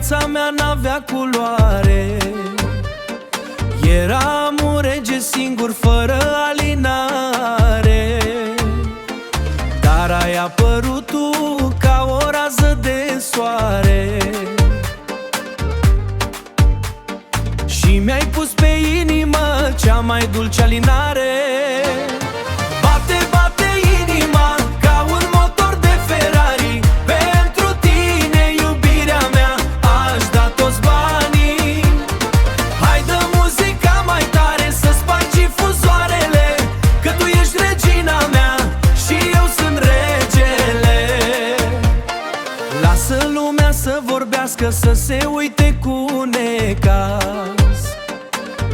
viața mea n-avea culoare. Eram un rege singur fără alinare, dar ai apărut tu ca o rază de soare și mi-ai pus pe inimă cea mai dulce alinare. Bate, bate inima ca un motor de Ferrari. Pentru tine, iubirea mea, aș da toți banii. Hai, dă muzica mai tare să spargi fuzoarele, că tu ești regina mea și eu sunt regele. Lasă lumea să vorbească, să se uite cu necaz.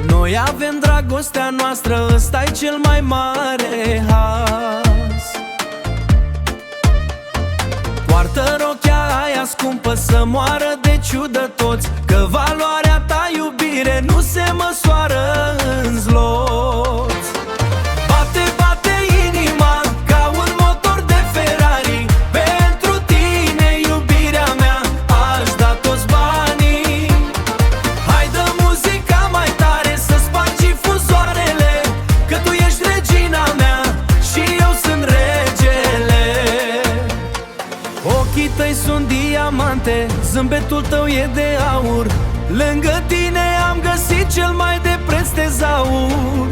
Noi avem dragostea noastră, ăsta-i cel mai mare has. Poartă rochea aia scumpă să moară de ciudă toți, că valoarea ta, iubire, nu se măsoară în zloți. Bate, bate inima ca un motor de Ferrari. Pentru tine, iubirea mea, aș da toți banii. Hai, dă muzica mai tare să spargi fuzoarele, că tu ești regina mea și eu sunt regele. Ochii tăi sunt diamante, zâmbetul tău e de aur. Lângă tine am găsit cel mai de preț tezaur.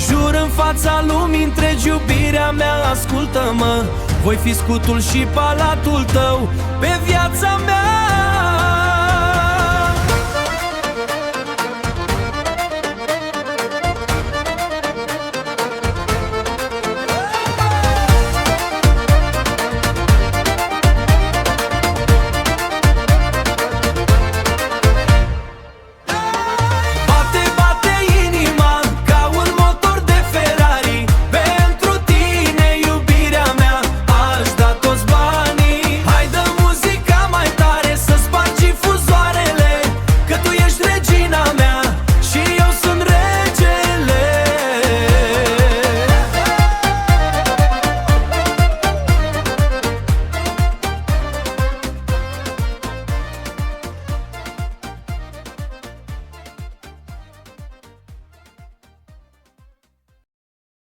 Jur în fața lumii întregi, iubirea mea, ascultă-mă, voi fi scutul și palatul tău pe viața mea.